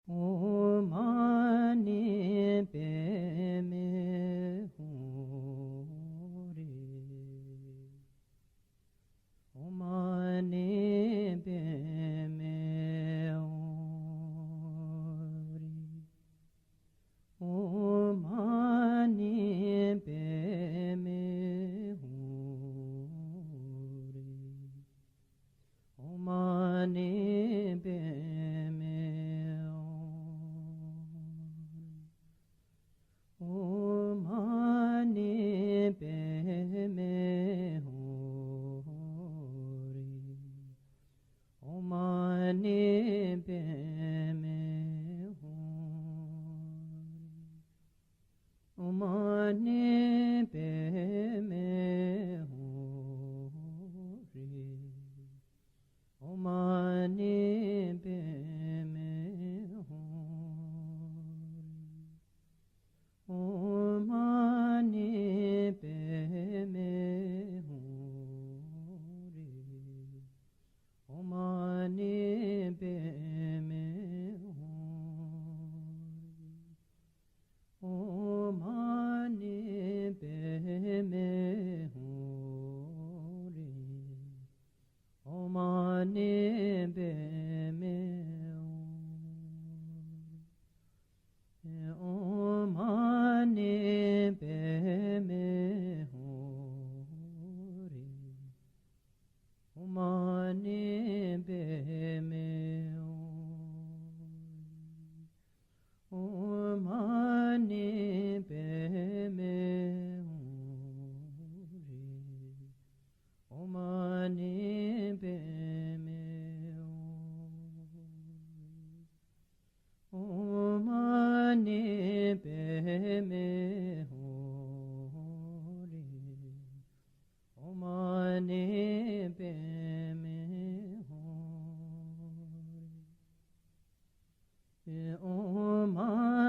Omani Peme Hori Omani Peme Hori Omani Peme Hori Omani Peme Omani Peme Hori Omani Peme Hori Omani Peme Hori Omani Peme Hori Omani Peme Hori Omani Peme Hori Omani Peme Hori Omani Peme Omani Peme Hori Omani Peme Hori Omani Peme Hori Omani Peme Omani Peme Hori Omani Peme Hori Omani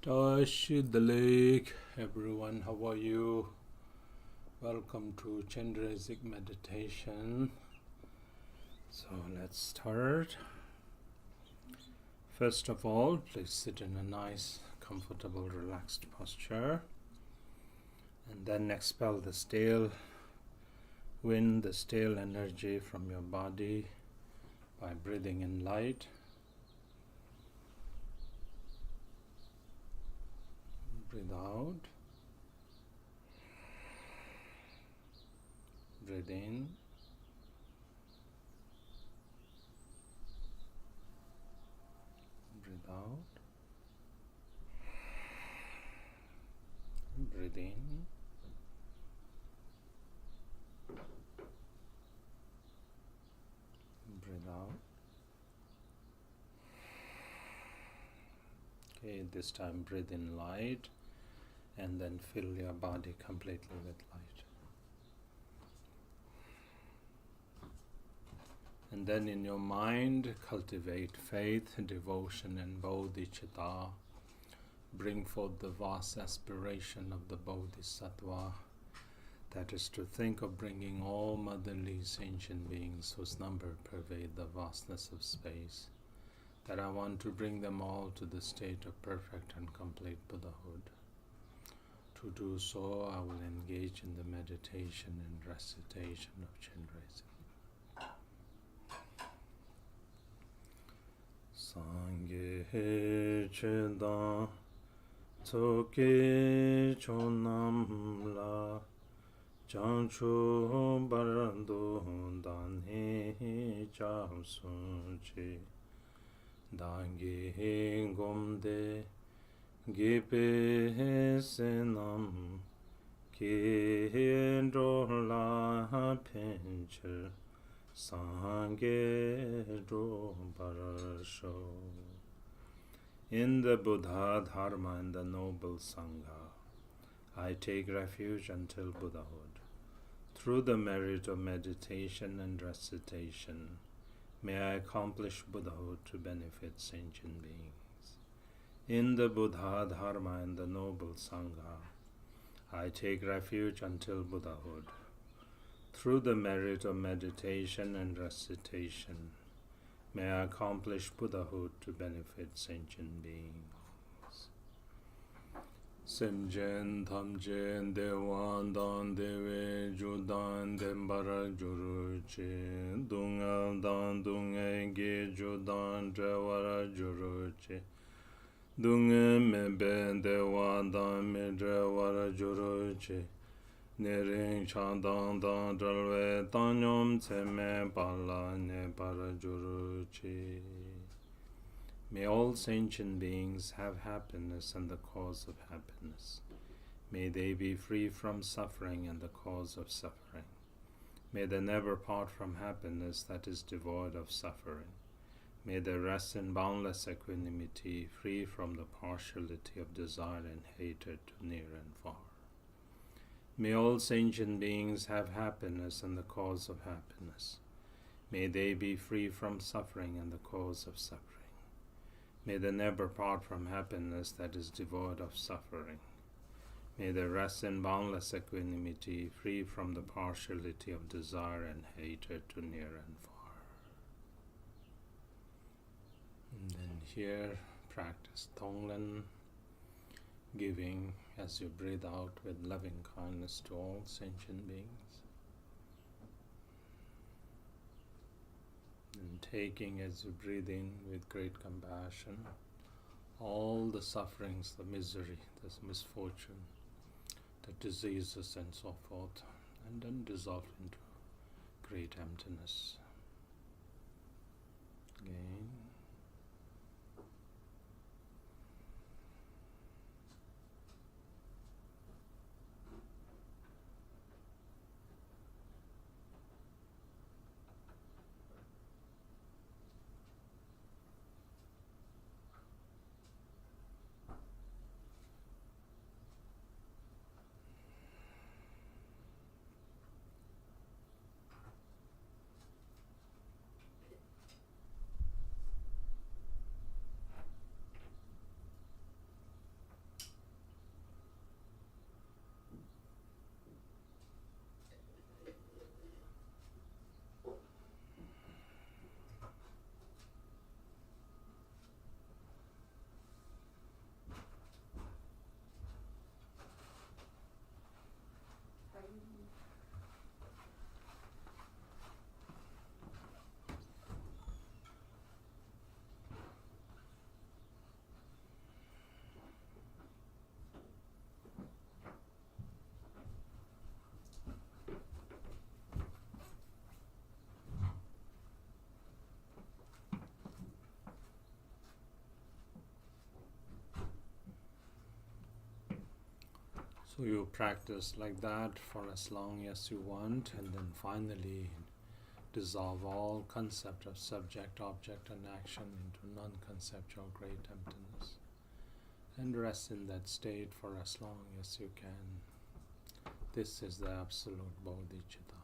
Tashi Delek, everyone, how are you? Welcome to Chenrezik meditation. So let's start. First of all, please sit in a nice, comfortable, relaxed posture, and then expel the stale wind, the stale energy from your body by breathing in light. Breathe out. Breathe in. Breathe out. Breathe in. Breathe out. Okay, this time breathe in light and then fill your body completely with light. And then in your mind, cultivate faith, devotion, and bodhicitta. Bring forth the vast aspiration of the bodhisattva, that is to think of bringing all motherly sentient beings whose number pervade the vastness of space, that I want to bring them all to the state of perfect and complete Buddhahood. To do so, I will engage in the meditation and recitation of Chenrezik. Sangye Chedan Tsoke Chonam La Janchu Barando Danhe Cham Che Dange Gomde Gipe Senam Kendo La Penchel Sangye Do Parasho. In the Buddha, Dharma, and the noble Sangha, I take refuge until Buddhahood. Through the merit of meditation and recitation, may I accomplish Buddhahood to benefit sentient beings. In the Buddha, Dharma, and the noble Sangha, I take refuge until Buddhahood. Through the merit of meditation and recitation, may I accomplish Buddhahood to benefit sentient beings. Semjen Tamjen Dewan Dan Deve Judan Dembara Juruche Dungal Dan Dunga Ge Judan Drewara Juruche Dunga Mebe Dewan Dan Medrewara Juruche Nering Chandang Dan Dralwe Tanyom Tseme Pala Ne Para Juruche. May all sentient beings have happiness and the cause of happiness. May they be free from suffering and the cause of suffering. May they never part from happiness that is devoid of suffering. May they rest in boundless equanimity, free from the partiality of desire and hatred to near and far. May all sentient beings have happiness and the cause of happiness. May they be free from suffering and the cause of suffering. May they never part from happiness that is devoid of suffering. May they rest in boundless equanimity, free from the partiality of desire and hatred to near and far. And then here, practice Tonglen, giving as you breathe out with loving kindness to all sentient beings. And taking as you breathe in with great compassion all the sufferings, the misery, the misfortune, the diseases and so forth, and then dissolve into great emptiness. Again. So you practice like that for as long as you want, and then finally dissolve all concept of subject, object, and action into non-conceptual great emptiness. And rest in that state for as long as you can. This is the absolute bodhicitta.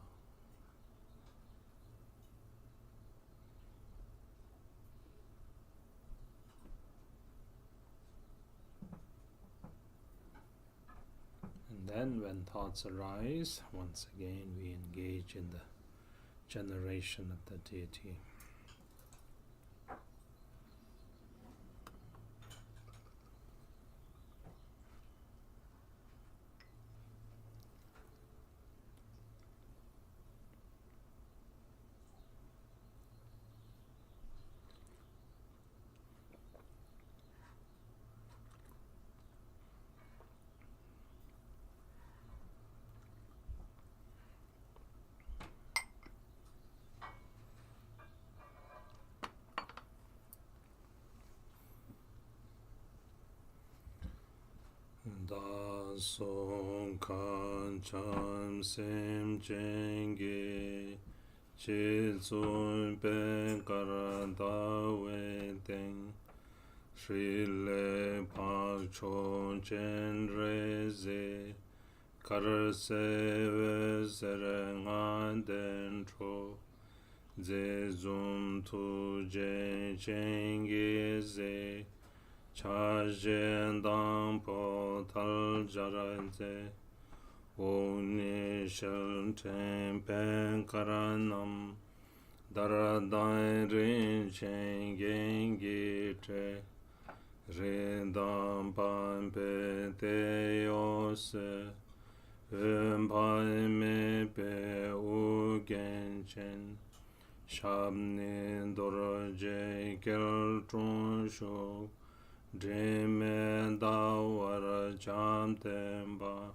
And then when thoughts arise, once again we engage in the generation of the deity. Da song kan cham sem jengi chi zun ben kara da we ding shri le pa chon chen re ze kar se ve zere ngan den tro ze zum tu je jengi ze cha jen dang po tal jaran ze o ni shel ten pen karanam dara dai rin chen gen gi tre re dam pan pe te yo se pan me pe u gen chen shab ni dor je kel tron shok Dream da war cham temba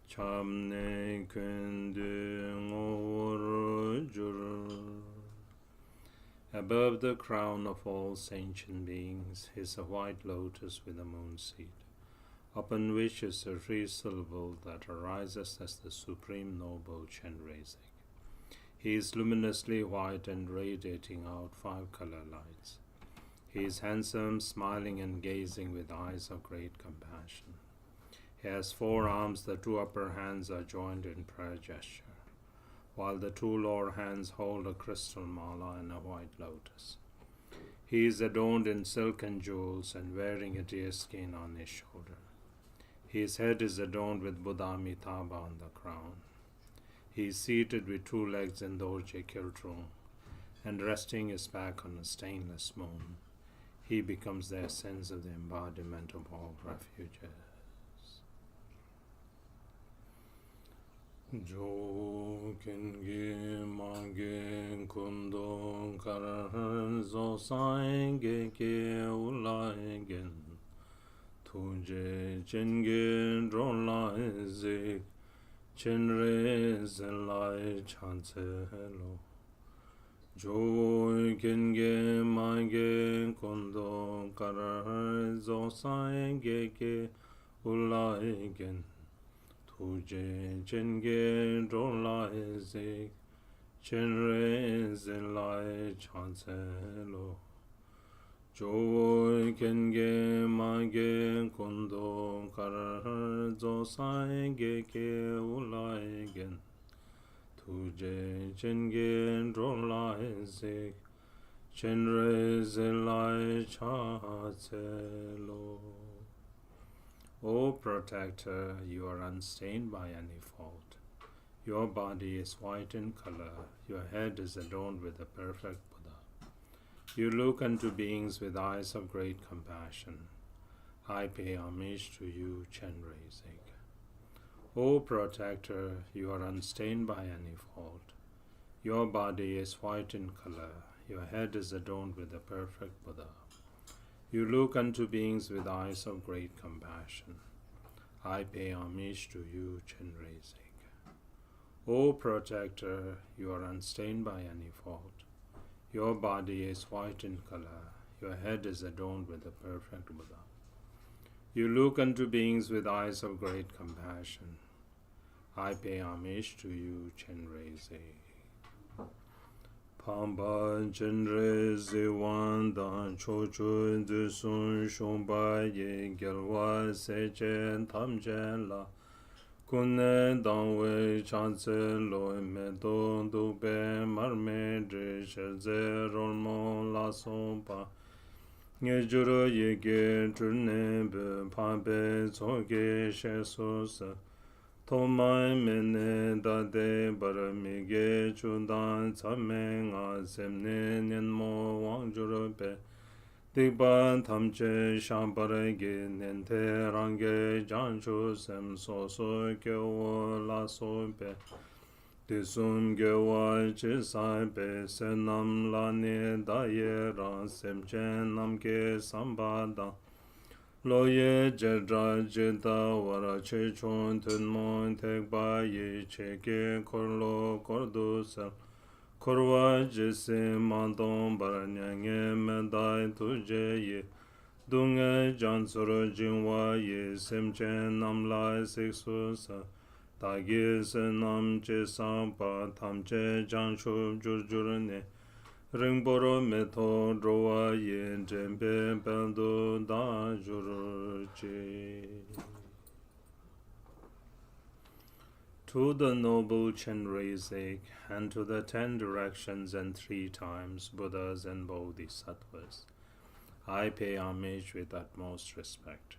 cham ne kundu ngor jur. Above the crown of all sentient beings is a white lotus with a moon seed, upon which is a free syllable that arises as the supreme noble Chenrezik. He is luminously white and radiating out 5 color lights. He is handsome, smiling and gazing with eyes of great compassion. He has 4 arms, the 2 upper hands are joined in prayer gesture, while the 2 lower hands hold a crystal mala and a white lotus. He is adorned in silk and jewels and wearing a deer skin on his shoulder. His head is adorned with Buddha Amitabha on the crown. He is seated with 2 legs in Dorje Kiltrung and resting his back on a stainless moon. He becomes the essence of the embodiment of all refuges. Jo Kengi Mange Kundo Karan Zo Sange Ke Ulaigen Tuje Chenge Drolai Zik Chenre Zelai Chancelo Joy Kenge Mange Kondo Karar Zo Sange Ke Ulaigen Tuje Chenge Drolai Zik Chenre Zelai Chancelo Joy Kenge Mange Kondo Karar Zo Sange Ke Ulaigen Tuje Chenge Drolai Zik Chenre Zelai Chancelo. O Protector, you are unstained by any fault. Your body is white in color, your head is adorned with the perfect Buddha. You look unto beings with eyes of great compassion. I pay homage to you, Chenrezik. O Protector, you are unstained by any fault. Your body is white in color, your head is adorned with the perfect Buddha. You look unto beings with eyes of great compassion. I pay homage to you, Chenrezik. O Protector, you are unstained by any fault. Your body is white in color, your head is adorned with the perfect Buddha. You look unto beings with eyes of great compassion. I pay homage to you, Chenrezik. Pamba Chenrezik Wanda Chochu Dusun Shomba Ye Gelwa Sechen Tamchen La Kunne Dangwe Chanse Loi Medon Dube Marme Drisherze Rolmon La Sompa Nye Juro Yege Trune Be Pambe Tsoge Shesusa Tomai mene dade baramige chudan tsame nga semne nenmo wangjurobe Dikban tamche shambarage nente range janchu sem soso gyewo la sobe Disum gyewa chisaibe senam lani daye ran semche namge sambada Loye jedra jeda wara che chon tun mon tek ba ye che ke korlo kordusa korwa jese mandon baranyange medai tuje ye dunga jansoro jinwa ye semchen namla seksusa tagi se nam che sampa tamche janshub jurjurne Ringboro meto drowa yen jembe bendo da juruchi. To the noble Chenrezik and to the 10 directions and 3 times Buddhas and Bodhisattvas, I pay homage with utmost respect.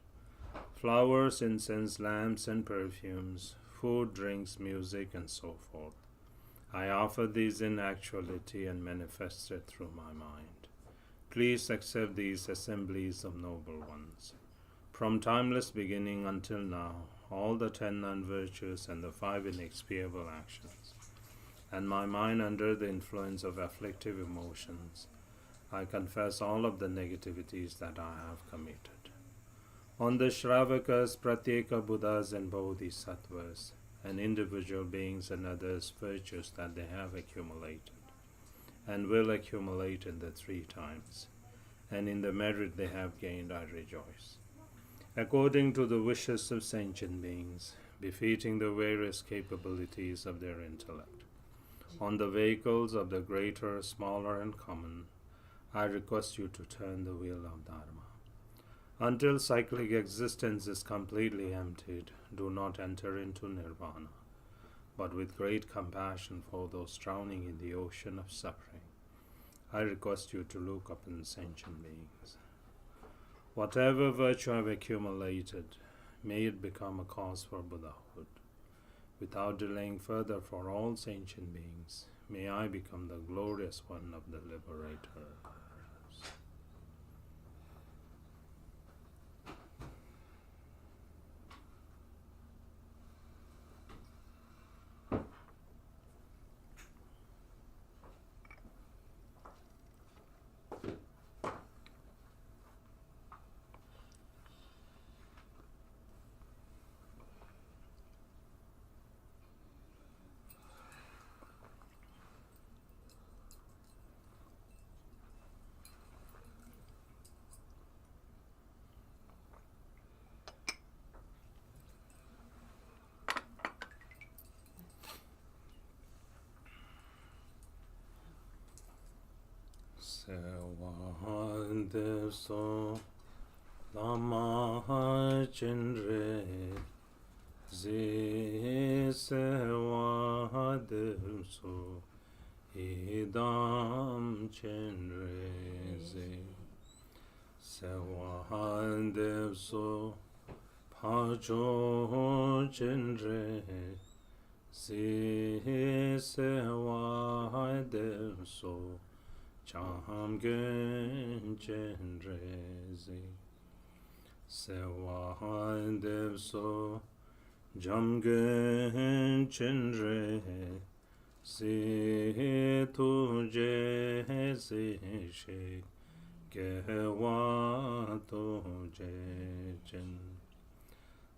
Flowers, incense, lamps, and perfumes, food, drinks, music, and so forth. I offer these in actuality and manifest it through my mind. Please accept these assemblies of noble ones. From timeless beginning until now, all the 10 non-virtues and the 5 inexpiable actions, and my mind under the influence of afflictive emotions, I confess all of the negativities that I have committed. On the Shravakas, Pratyeka Buddhas and Bodhisattvas, and individual beings and others' virtues that they have accumulated and will accumulate in the 3 times, and in the merit they have gained, I rejoice. According to the wishes of sentient beings, befitting the various capabilities of their intellect, on the vehicles of the greater, smaller, and common, I request you to turn the wheel of Dharma. Until cyclic existence is completely emptied, do not enter into nirvana, but with great compassion for those drowning in the ocean of suffering, I request you to look upon sentient beings. Whatever virtue I have accumulated, may it become a cause for Buddhahood. Without delaying further for all sentient beings, may I become the glorious one of the liberator. Sewa so lama chenre zi sewa so idam chenre zi sewa so pacho chenre zi sewa so Cham gen chenrezi sewa dev so jam gen chenre si tu je si she gewa tu je chen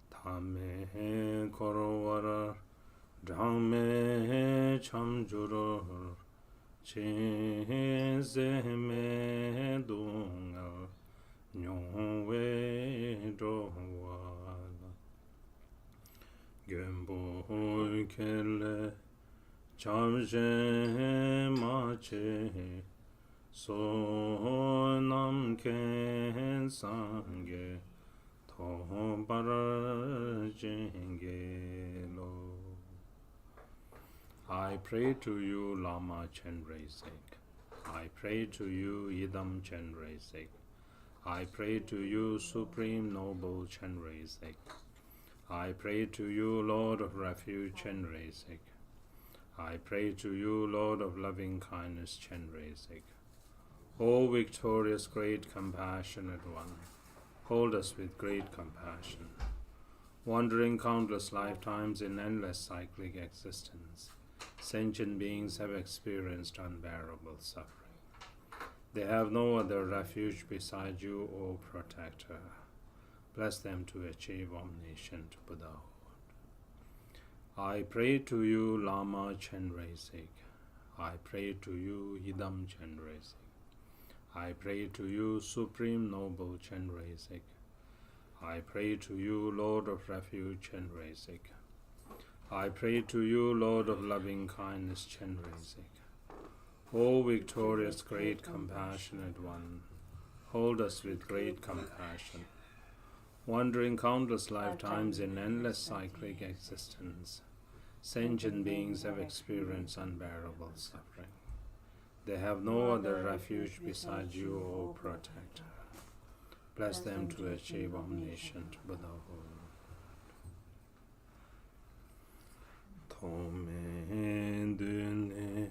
tame korowara dhame cham juror Chen se me dunga nyongwe dowala Khenpo kele chamje mache Sonam ken sange thombara jengelo. I pray to you, Lama Chenrezik. I pray to you, Idam Chenrezik. I pray to you, Supreme Noble Chenrezik. I pray to you, Lord of Refuge Chenrezik. I pray to you, Lord of Loving Kindness Chenrezik. O victorious, great, compassionate one, hold us with great compassion. Wandering countless lifetimes in endless cyclic existence, sentient beings have experienced unbearable suffering. They have no other refuge beside you, O Protector. Bless them to achieve omniscient Buddhahood. I pray to you, Lama Chenrezik. I pray to you, Idam Chenrezik. I pray to you, Supreme Noble Chenrezik. I pray to you, Lord of Refuge Chenrezik. I pray to you, Lord of Loving Kindness Chenrezik. O victorious, great, compassionate one, hold us with great compassion. Wandering countless lifetimes in endless cyclic existence, sentient beings have experienced unbearable suffering. They have no other refuge beside you, O Protector. Bless them to achieve omniscient Buddhahood. Tome dune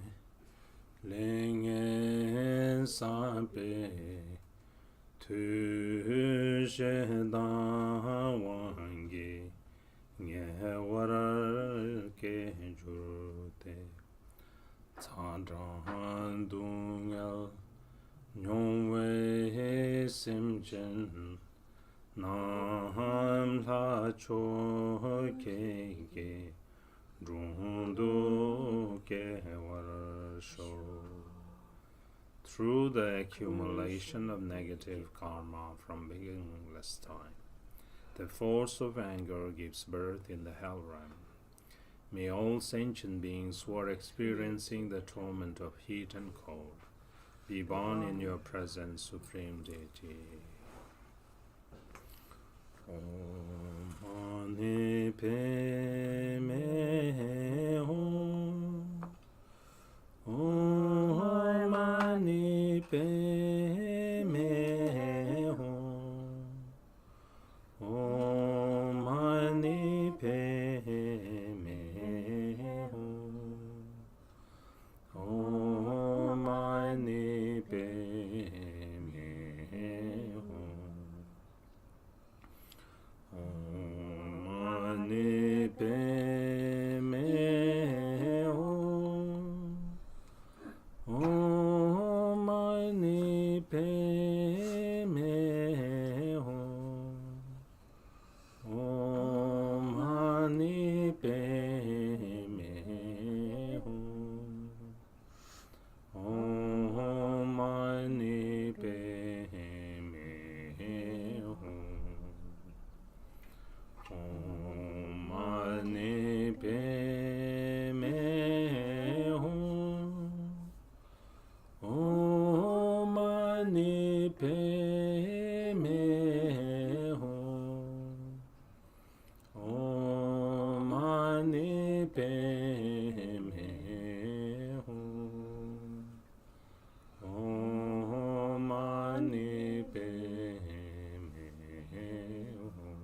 lenge sape tu shedan wangi nye warar ke jurte Tadran dungel nyongwe simchen nam la cho ke drundu ke warasho. Through the accumulation of negative karma from beginningless time, the force of anger gives birth in the hell realm. May all sentient beings who are experiencing the torment of heat and cold be born in your presence, Supreme Deity. Om Mani Padme Hum. Om Mani Padme Hum. Om Mani Padme Hum. Om Mani Padme Hum. Om Mani Padme Hum. Om Mani Padme Hum. Om Mani Padme Hum. Om Mani Padme Hum. Om Mani Padme Hum. Om Mani Padme Hum. Om Mani Padme Hum. Om Mani Padme Hum.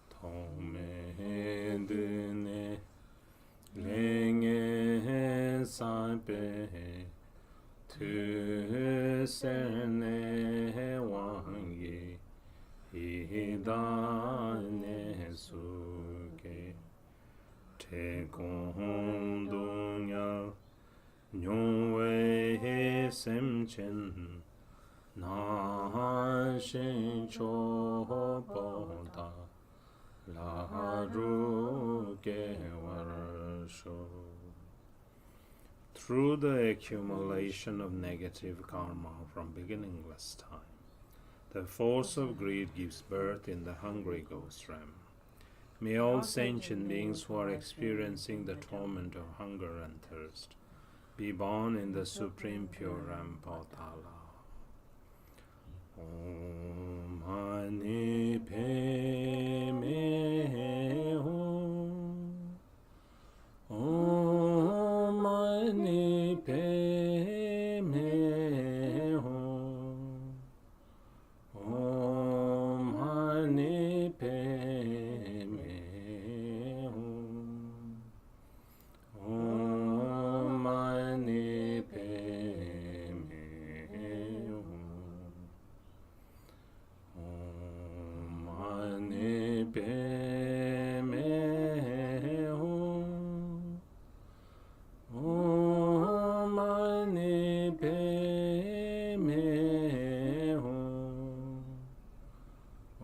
Tome dune lenge sape tu sene wangi idane suke te kondunya nyongwe semchen na shin chopoda la ru ke warasho. through the accumulation of negative karma from beginningless time. The force of greed gives birth in the hungry ghost realm. May all sentient beings who are experiencing the torment of hunger and thirst be born in the supreme pure realm Pautala. Om Mani Padme Hum. Om Mani Padme Hum. Om Mani Padme Hum. Om Mani Padme Hum. Om Mani Padme Hum. Om Mani Padme Hum.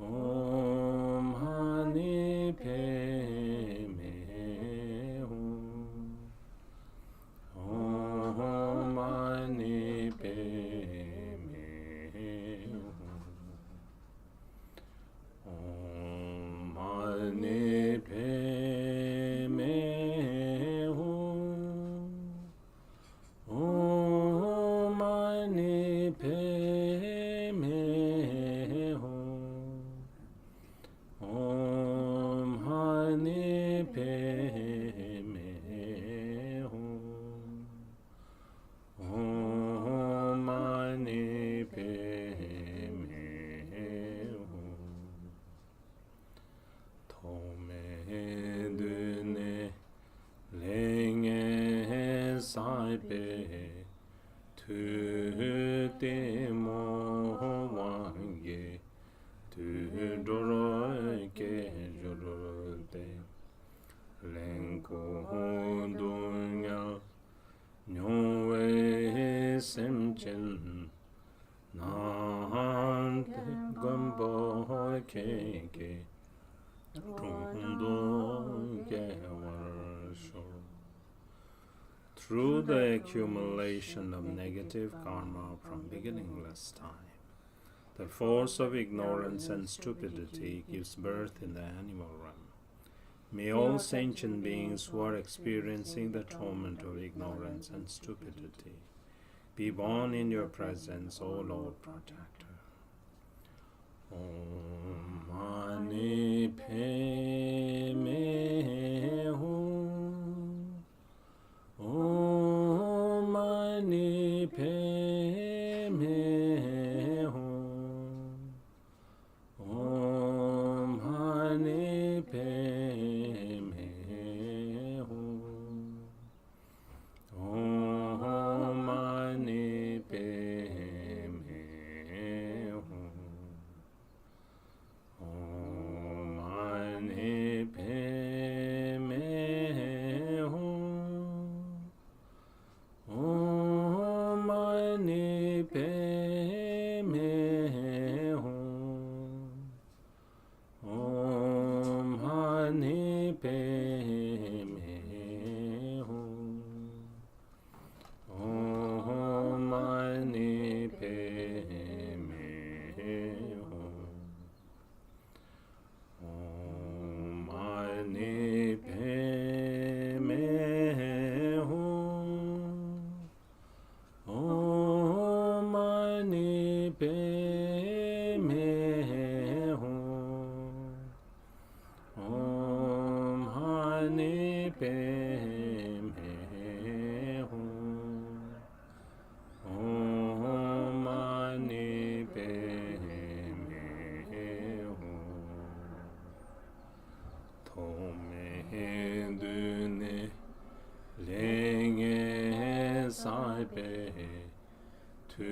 Om Mani Padme Hum. Om Mani Padme Hum. Om Mani Padme Hum. Om Mani Padme Hum. Om Mani Padme Hum. Om Mani Padme Hum. Tome dune lenge saipe tu te mo wange tu doro ke joro te lenko dunya nyowe semchen nan gombo keke rundo ke warsho. Through the accumulation of negative karma from beginningless time, the force of ignorance and stupidity gives birth in the animal realm. May all sentient beings who are experiencing the torment of ignorance and stupidity be born in your presence, O Lord Protector. Om Mani Padme Hum. Om Mani Padme Hum. Om Mani Padme Hum. Om Mani Padme Hum. Om Mani Padme Hum. Om Mani Padme Hum. Om Mani Padme Hum. Om Mani Padme Hum. Om Mani Padme Hum. Om Mani Padme Hum. Om Mani Padme Hum. Om Mani Padme Hum. Tome dune lenge saipe tu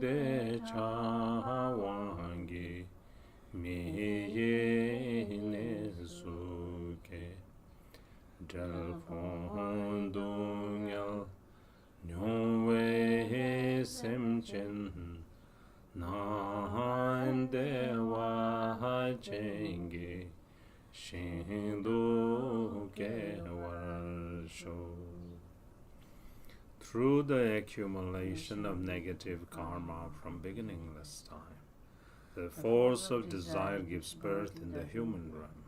de chawangi mi ne suke dal fondungal nyongwe semchen nan dewa chenge shindu ke warsho. through the accumulation of negative karma from beginningless time. The force of desire gives birth in the human realm.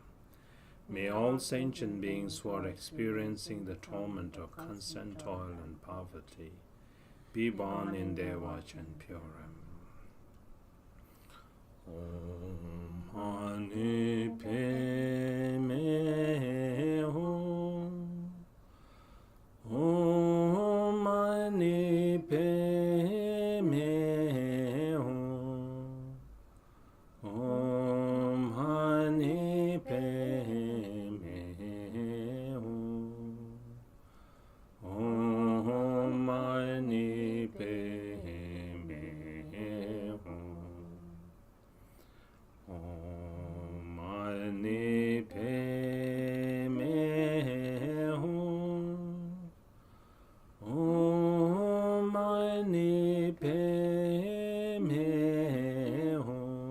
May all sentient beings who are experiencing the torment of constant toil and poverty be born in Devach and Puram. Om Mani Padme Hum. Om Mani Padme Hum. Om Mani Padme Hum. Om Mani Padme Hum. Om Mani Padme Hum. Om Mani Padme Hum.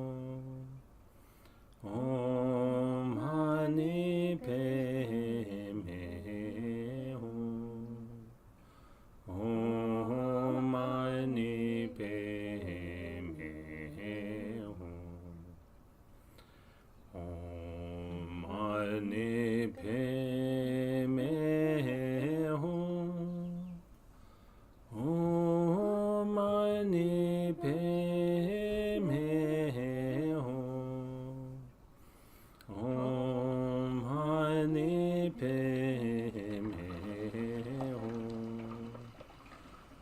Om Mani Padme Hum. Om Mani Padme Hum. Om Mani Padme Hum. Om Mani Padme Hum. Om Mani Padme Hum.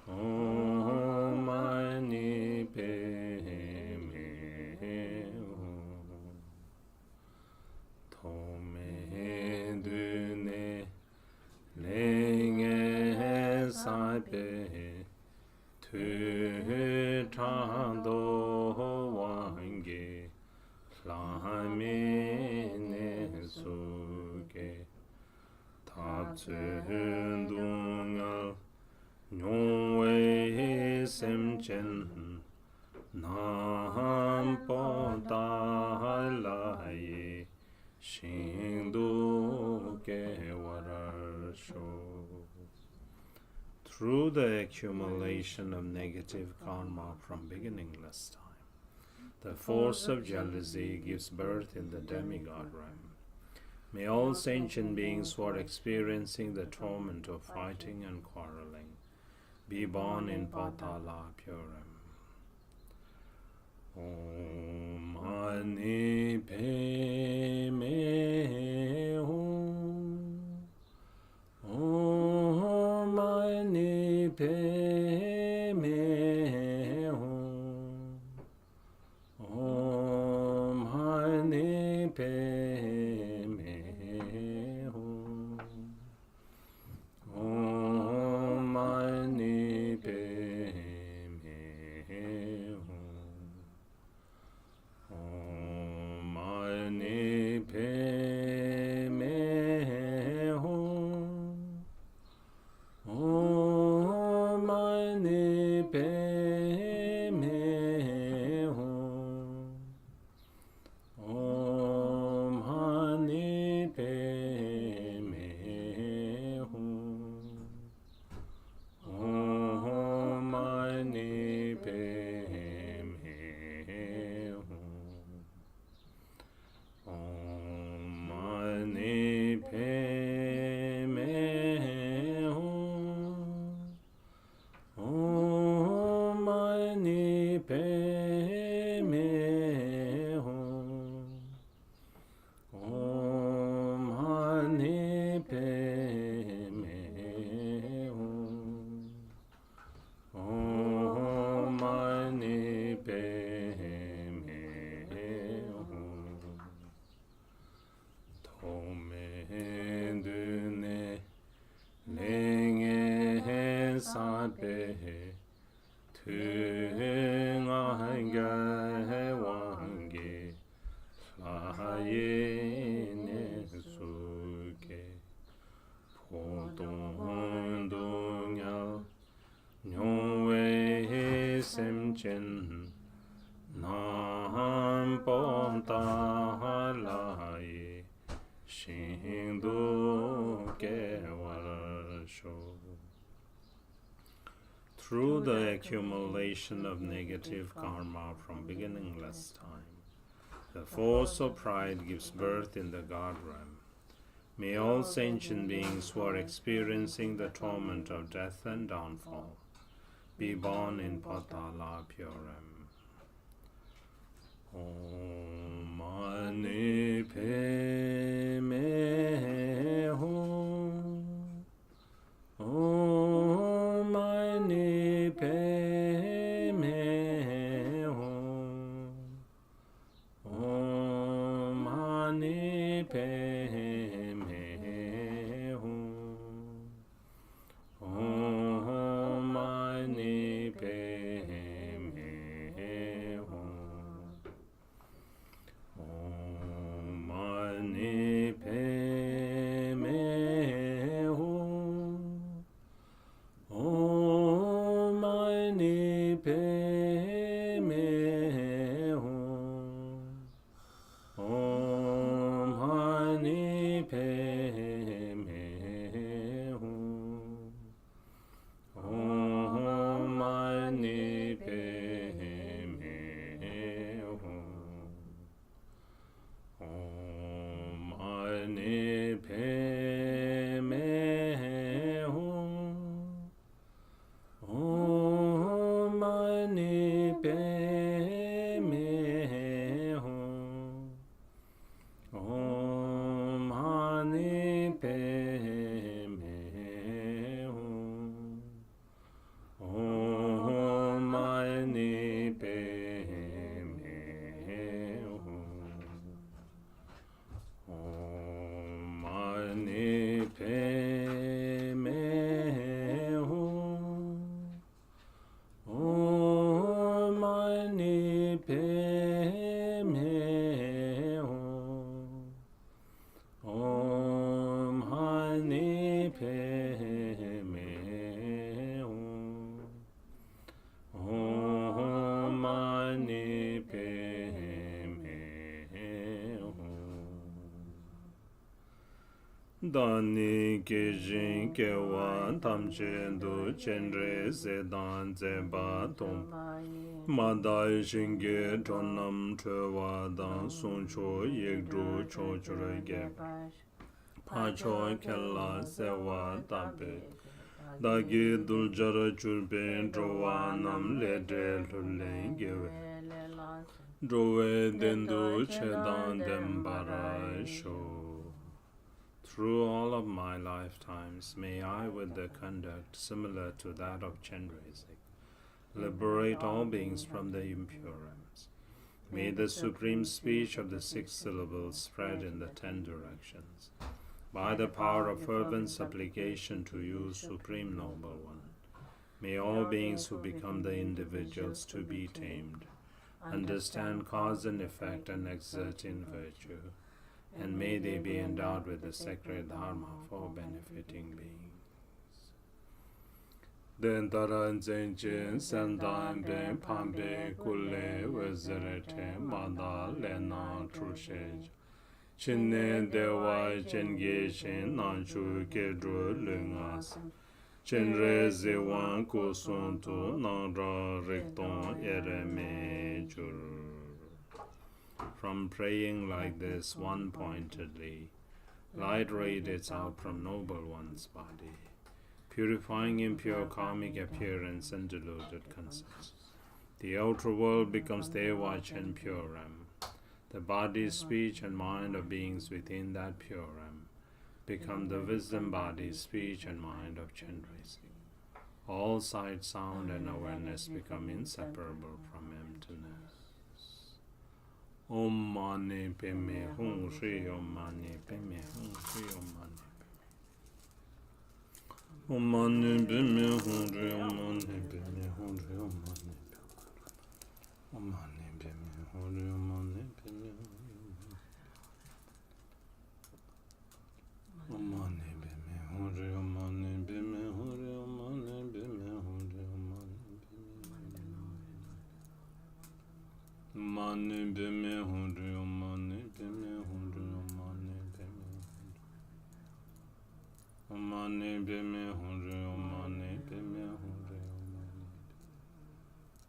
Om Mani Padme Hum. Tome dune lenge saipe tu chando wange lamine suge tatundungal nyongwe sentient nam podalaye shindu ke warasho. Through the accumulation of negative karma from beginningless time, the force of jealousy gives birth in the demigod realm. May all sentient beings who are experiencing the torment of fighting and quarreling be born in Patala Puram. Om Mani Padme Hum. Om Mani Padme Hum. Om Mani Padme Hum. Om Mani Padme Hum. Om Mani Padme Hum. Om Mani Padme Hum. Om Mani Padme Hum. Om Mani Padme Hum. Om Mani Padme Hum. Om Mani Padme Hum. Om Mani Padme Hum. Om Mani Padme Hum. Tome dune lenge sabe tu nganga wange laye suke podong dongya nyongwe semchen nam ponta laye shindu ke warasho. through the accumulation of negative karma from beginningless time. The force of pride gives birth in the God realm. May all sentient beings who are experiencing the torment of death and downfall be born in Patala Purem. Om Mani Padme Hum. Om Mani Padme Hum. Om Mani Padme Hum. Om Mani Padme Hum. Om Mani Padme Hum. Om Mani Padme Hum. Om Mani Padme Hum. Om Mani Padme Hum. Om Mani Padme Hum. Om Mani Padme Hum. Om Mani Padme Hum. Om Mani Padme Hum. Om Mani Padme Hum. Om Mani Padme Hum. Om Mani Padme Hum. Om Mani Padme Hum. Dani Kijin Kewan Tamchen Du Chenrezik Practice Madai Shinge Tonam Trewadan Suncho Yegdru Chochurege Pacho Kella Sewa Tabe Dagi Duljara Churben Drowanam Lede Lulengewe Drove Dendu Chedan Dembara Sho. Through all of my lifetimes, may I, with the conduct similar to that of Chenrezik, liberate all beings from the impurities. May the supreme speech of the 6 syllables spread in the 10 directions. By the power of fervent supplication to you, Supreme Noble One, may all beings who become the individuals to be tamed, understand cause and effect and exert in virtue, and may they be endowed with the sacred dharma for benefiting beings. Dentaran Zenchen Sandan Ben Pambe Kule Wezerete Mada Lena Trushej Chinne Dewa Chenge Shen Nanchu Kedru Lungas Chenrezik Wan Kosuntu Nara Rekton Ereme Jur. From praying like this one-pointedly, light radiates out from Noble One's body, purifying impure karmic appearance and deluded concepts. The outer world becomes Deva Chen Puram. The body, speech, and mind of beings within that Puram become the wisdom body, speech, and mind of Chenrezik. All sight, sound, and awareness become inseparable from emptiness. Om Mani Padme Hum Shri Om Mani Padme Hum Shri Om Mani Om Mani Padme Hum Shri Om Mani Padme Hum Shri Om Mani Om Mani Padme Hum Shri Om Mani Padme Om Mani Padme Hum Shri Om Mani Padme Hum Shri Om Mani Padme Hum Shri Om Mani Padme Hum Shri Om Mani Padme Hum Shri Om Mani Padme Om Mani Padme Hum Shri Om Mani Padme Hum Shri Om Mani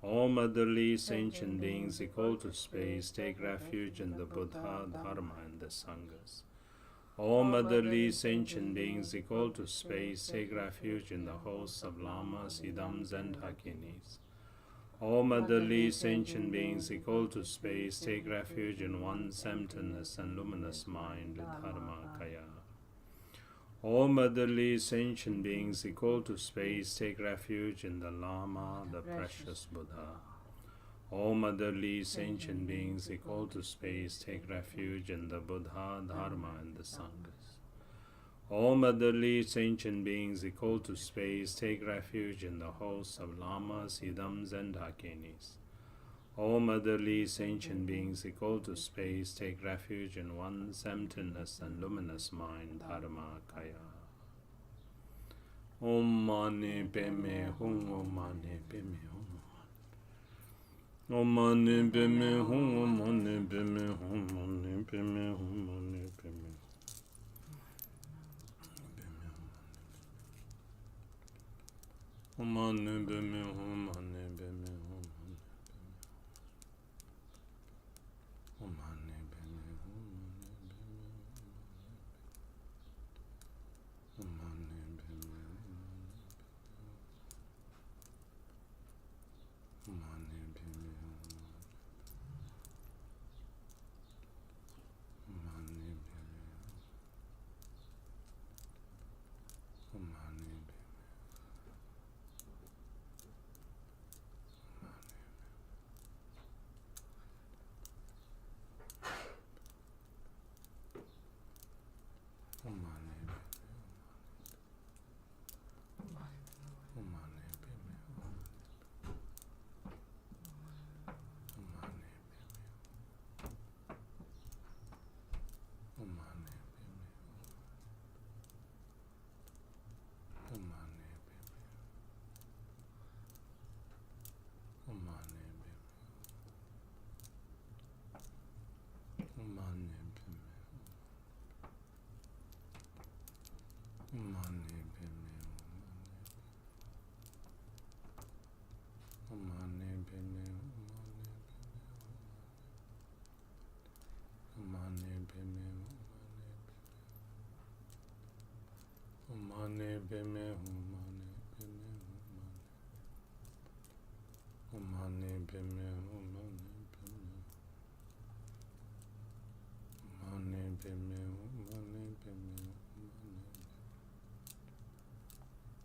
All motherly sentient beings equal to space take refuge in the Buddha, Dharma, and the Sanghas. All motherly sentient beings equal to space take refuge in the hosts of lamas, idams, and hakinis. All motherly sentient beings equal to space take refuge in one's emptiness and luminous mind, Dharmakaya. All motherly sentient beings equal to space take refuge in the Lama, the precious Buddha. All motherly sentient beings equal to space take refuge in the Buddha, Dharma, and the Sanghas. All motherly sentient beings equal to space take refuge in the hosts of lamas, idams, and hakinis. All motherly sentient beings equal to space take refuge in one's emptiness and luminous mind, Dharma Kaya. Om Mani Padme Hum, Om Mani Padme Hum. Om Mani Padme Hum, Om Mani Padme Hum, Mani Padme Hum, Mani Padme Hum. Om Mani Padme Hum, Mani Padme Hum. Om Mani Padme Hum, Om Mani Padme Hum. Om Mani Padme Hum. Om Mani Padme Hum.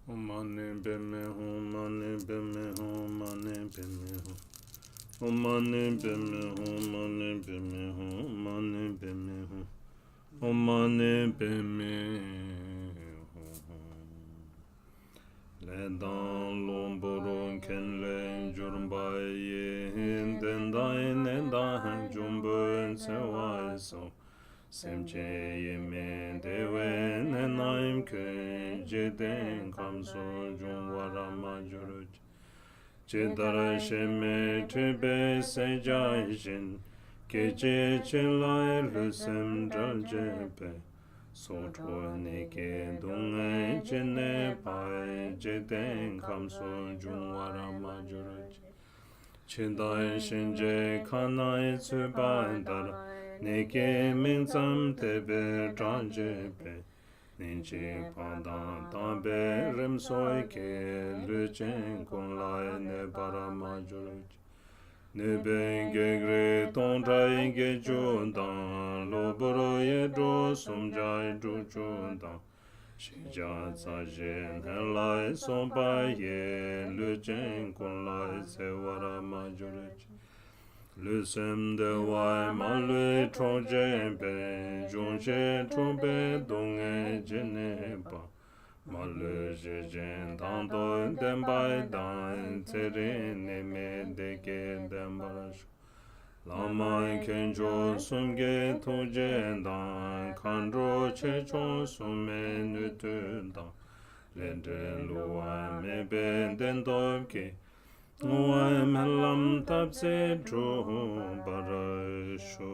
Om Mani Padme Om Mani Padme Hum, Mani Padme Hum, Mani Padme Hum. Om Mani Padme Hum, Mani Padme Hum, Mani Padme Hum. Om Mani Padme Hum. Ledan Lomboron Ken Len Jurumbai Yin Den Dai Nen Dai Jumbun Sewai So Semche Yemen Dewe Nenaim Kun Jeden Kamso Jungwara Majuruj Chidara Sheme Tribe Sejai Shin Keche Chilai Lusem Draljepe Sotro Neke Dunga Chene Pai Jeden Kamso Jungwara Majuruj Chidai Shinje Kanai Tsubandara Neke Minsam Tebe Tranjepe Ninche Pandan Tambe Rimsoi Ke Luchen Kun Lai Ne Paramajuruj Nebe Gegre Tondra Inge Jundan Loboro Yedro Sumjai Jundan Shija Sajen Helai Sompa Ye Luchen Kun Lai Sewara Majuruj Lusem de wai ma lui troje be jonje trobe donge jene ba ma lu je jen dan do den bai dan tere ne me de ke den barash lama kenjo sumge toje dan kanro che chon sume nu tu dan lende luwa me ben den do ke Oam lam tapse dro barasho.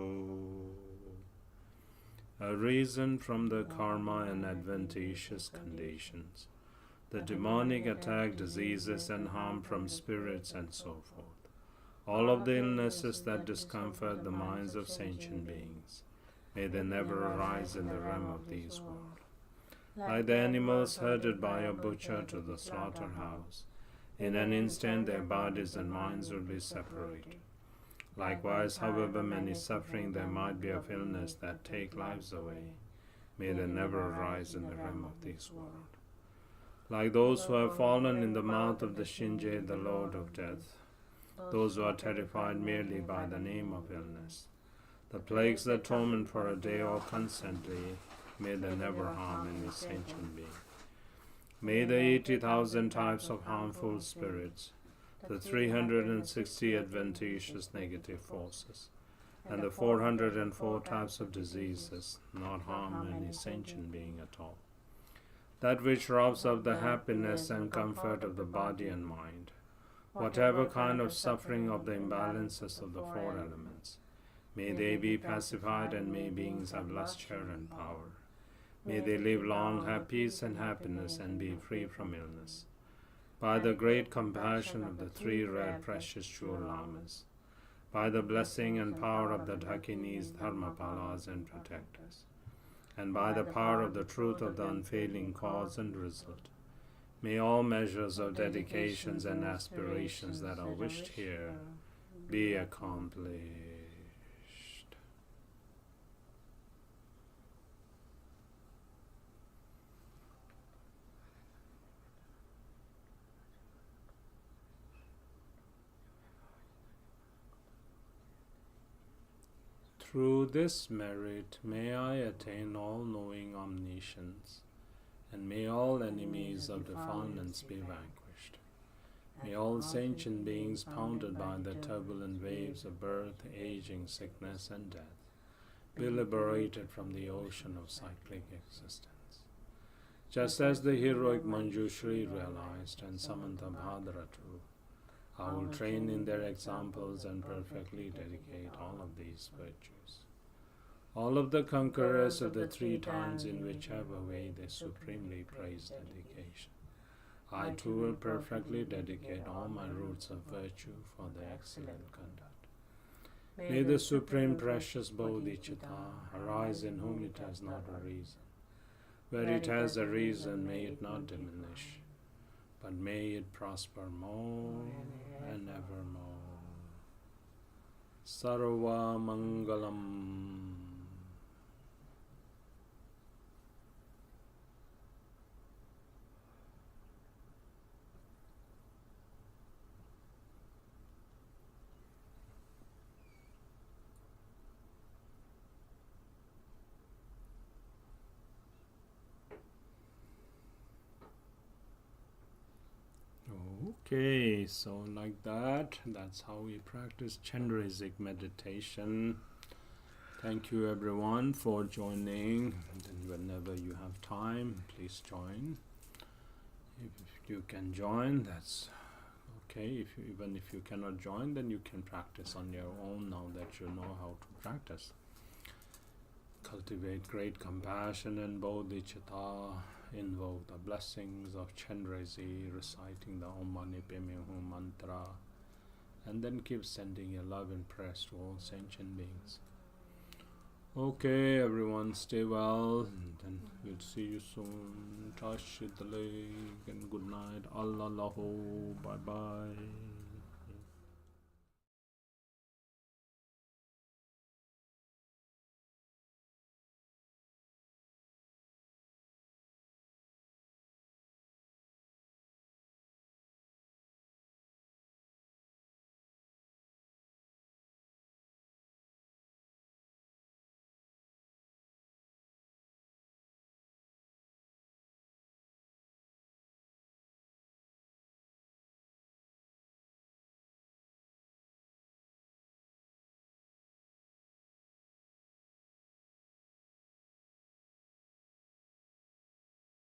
A reason from the karma and adventitious conditions. the demonic attack, diseases, and harm from spirits, and so forth. All of the illnesses that discomfort the minds of sentient beings, may they never arise in the realm of these worlds. Like the animals herded by a butcher to the slaughterhouse, in an instant their bodies and minds will be separated. Likewise, however many suffering there might be of illness that take lives away, may they never arise in the realm of these worlds. Like those who have fallen in the mouth of the Shinje, the Lord of Death, those who are terrified merely by the name of illness, the plagues that torment for a day or constantly, may they never harm any sentient being. May the 80,000 types of harmful spirits, the 360 adventitious negative forces, and the 404 types of diseases not harm any sentient being at all. That which robs of the happiness and comfort of the body and mind, whatever kind of suffering of the imbalances of the four elements, may they be pacified, and may beings have lustre and power. May they live long, have peace and happiness, and be free from illness. By the great compassion of the three rare precious jewel lamas, by the blessing and power of the Dakinis, Dharmapalas, and protectors, and by the power of the truth of the unfailing cause and result, may all measures of dedications and aspirations that are wished here be accomplished. Through this merit may I attain all-knowing omniscience, and may all enemies of defilements be vanquished. May all sentient beings pounded by the turbulent waves of birth, aging, sickness, and death be liberated from the ocean of cyclic existence. Just as the heroic Manjushri realized, and Samanta Bhadra too, I will train in their examples and perfectly dedicate all of these virtues. All of the conquerors of the three times, in whichever way they supremely praise dedication, I too will perfectly dedicate all my roots of virtue for their excellent conduct. May the supreme precious Bodhicitta arise in whom it has not a reason. Where it has a reason, may it not diminish, but may it prosper more and evermore. Sarva Mangalam. Okay, so like that's how we practice Chenrezik meditation. Thank you everyone for joining, and whenever you have time, please join. If you can join, that's okay. Even if you cannot join, then you can practice on your own now that you know how to practice. Cultivate great compassion and bodhicitta. Invoke the blessings of Chenrezik, reciting the Om Mani Padme Hum mantra, and then keep sending your love and prayers to all sentient beings. Okay, everyone, stay well, and then we'll see you soon. Tashi Delek, and good night. Allah Lahu, bye bye.